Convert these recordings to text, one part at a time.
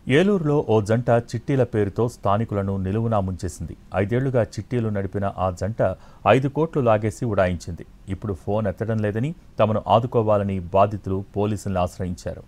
ఏలూరులో ఓ జంట చిట్టీల పేరుతో స్థానికులను నిలువునా ముంచేసింది. 5 ఏళ్లుగా చిట్టీలు నడిపిన ఆ జంట 5 కోట్లు లాగేసి ఉడాయించింది. ఇప్పుడు ఫోన్ ఎత్తడం లేదని తమను ఆదుకోవాలని బాధితులు పోలీసులను ఆశ్రయించారు.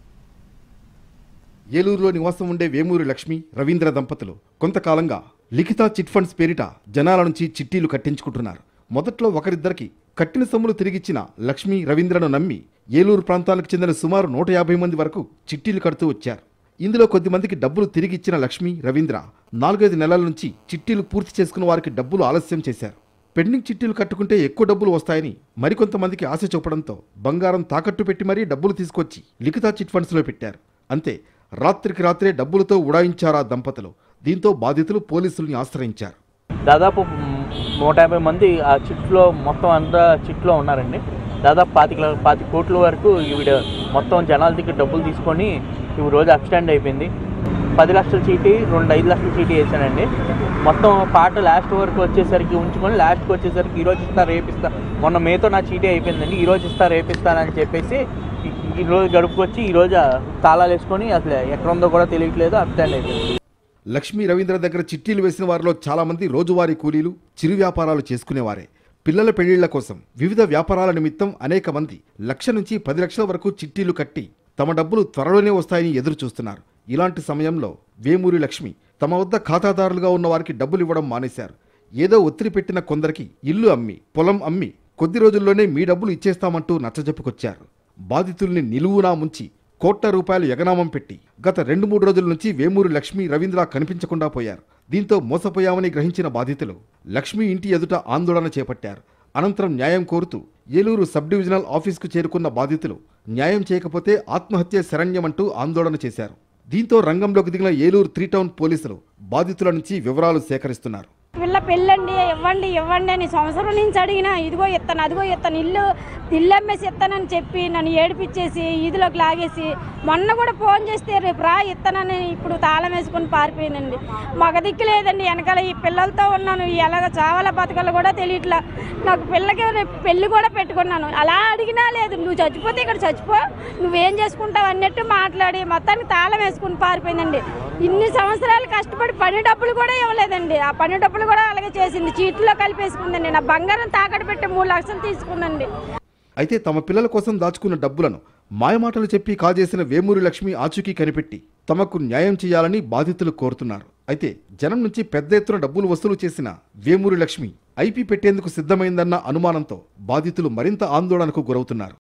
ఏలూరులో నివాసం ఉండే వేమూరి లక్ష్మి రవీంద్ర దంపతులు కొంతకాలంగా లిఖిత చిట్ ఫండ్స్ పేరిట జనాల నుంచి చిట్టీలు కట్టించుకుంటున్నారు. మొదట్లో ఒకరిద్దరికి కట్టిన సొమ్ములు తిరిగిచ్చిన లక్ష్మి రవీంద్రను నమ్మి ఏలూరు ప్రాంతానికి చెందిన సుమారు 150 మంది వరకు చిట్టీలు కడుతూ వచ్చారు. ఇందులో కొద్దిమందికి డబ్బులు తిరిగిచ్చిన లక్ష్మి రవీంద్ర 4-5 నెలల నుంచి చిట్టీలు పూర్తి చేసుకున్న వారికి డబ్బులు ఆలస్యం చేశారు. పెండింగ్ చిట్టీలు కట్టుకుంటే ఎక్కువ డబ్బులు వస్తాయని మరికొంతమందికి ఆశ చూపడంతో బంగారం తాకట్టు పెట్టి మరీ డబ్బులు తీసుకొచ్చి లిఖిత చిట్ ఫండ్స్లో పెట్టారు. అంతే, రాత్రికి రాత్రే డబ్బులతో ఉడాయించారా దంపతులు. దీంతో బాధితులు పోలీసుల్ని ఆశ్రయించారు. దాదాపు 150 మంది ఆ చిట్లో మొత్తం అంతా చిట్లో ఉన్నారండి. దాదాపు 25 కోట్ల వరకు ఈవిడ మొత్తం జనాల దగ్గర డబ్బులు తీసుకొని ఈ రోజు అబ్స్టాండ్ అయిపోయింది. 10 లక్షల చీటీ 5 లక్షల చీటీ వేసానండి. మొత్తం పాట లాస్ట్ వరకు వచ్చేసరికి ఉంచుకొని లాస్ట్కి వచ్చేసరికి ఈరోజు ఇస్తా రేపిస్తా, మొన్న మేతో నా చీటీ అయిపోయిందండి, ఈరోజు ఇస్తా రేపిస్తానని చెప్పేసి ఈరోజు గడుపుకొచ్చి ఈరోజు తాళాలు వేసుకొని అసలు ఎక్కడ ఉందో కూడా తెలియట్లేదు, అబ్స్టాండ్ అయిపోయింది. లక్ష్మీ రవీంద్ర దగ్గర చిట్టీలు వేసిన వారిలో చాలామంది రోజువారీ కూలీలు, చిరు వ్యాపారాలు చేసుకునేవారే. పిల్లల పెళ్లిళ్ల కోసం వివిధ వ్యాపారాల నిమిత్తం అనేక మంది 1,00,000 నుంచి 10 లక్షల వరకు చిట్టీలు కట్టి తమ డబ్బులు త్వరలోనే వస్తాయని ఎదురు చూస్తున్నారు. ఇలాంటి సమయంలో వేమూరి లక్ష్మి తమ వద్ద ఖాతాదారులుగా ఉన్న వారికి డబ్బులు ఇవ్వడం మానేశారు. ఏదో ఒత్తిడి పెట్టిన కొందరికి ఇల్లు అమ్మి, పొలం అమ్మి కొద్ది రోజుల్లోనే మీ డబ్బులు ఇచ్చేస్తామంటూ నచ్చజెప్పుకొచ్చారు. బాధితుల్ని నిలువునా ముంచి కోట్ల రూపాయలు ఎగనామం పెట్టి గత 2-3 రోజుల నుంచి వేమూరి లక్ష్మి రవీంద్ర కనిపించకుండా పోయారు. దీంతో మోసపోయామని గ్రహించిన బాధితులు లక్ష్మి ఇంటి ఎదుట ఆందోళన చేపట్టారు. అనంతరం న్యాయం కోరుతూ ఏలూరు సబ్ డివిజనల్ ఆఫీస్కు చేరుకున్న బాధితులు న్యాయం చేయకపోతే ఆత్మహత్య శరణ్యమంటూ ఆందోళన చేశారు. దీంతో రంగంలోకి దిగిన ఏలూరు 3 టౌన్ పోలీసులు బాధితుల నుంచి వివరాలు సేకరిస్తున్నారు. పిల్ల పెళ్ళండి, ఇవ్వండి అని సంవత్సరం నుంచి అడిగినా ఇదిగో ఇస్తాను అదిగో ఇస్తాను, ఇల్లు అమ్మేసి ఇస్తానని చెప్పి నన్ను ఏడిపించేసి ఈదిలోకి లాగేసి మొన్న కూడా ఫోన్ చేస్తే రేపు రా ఇస్తానని ఇప్పుడు తాళం వేసుకొని పారిపోయిందండి. మగ దిక్కు లేదండి, వెనకాల ఈ పిల్లలతో ఉన్నాను, ఎలాగ చావాల బతకాలో కూడా తెలియట్లా. నాకు పిల్లకి రేపు పెళ్లి కూడా పెట్టుకున్నాను, అలా అడిగినా లేదు, నువ్వు చచ్చిపోతే ఇక్కడ చచ్చిపో, నువ్వేం చేసుకుంటావు అన్నట్టు మాట్లాడి మొత్తానికి తాళం వేసుకుని పారిపోయిందండి. ఇన్ని సంవత్సరాలు కష్టపడి పని డబ్బులు కూడా ఇవ్వలేదండి, ఆ పని డబ్బులు కూడా అలాగే చేసింది, చీట్లో కలిపేసుకుందండి. నా బంగారం తాకట్టు పెట్టి 3 లక్షలు తీసుకుందండి. అయితే తమ పిల్లల కోసం దాచుకున్న డబ్బులను మాయమాటలు చెప్పి కాజేసిన వేమూరి లక్ష్మి ఆచూకీ కనిపెట్టి తమకు న్యాయం చేయాలని బాధితులు కోరుతున్నారు. అయితే జనం నుంచి పెద్ద ఎత్తున డబ్బులు వసూలు చేసిన వేమూరి లక్ష్మి ఐపీ పెట్టేందుకు సిద్ధమైందన్న అనుమానంతో బాధితులు మరింత ఆందోళనకు గురవుతున్నారు.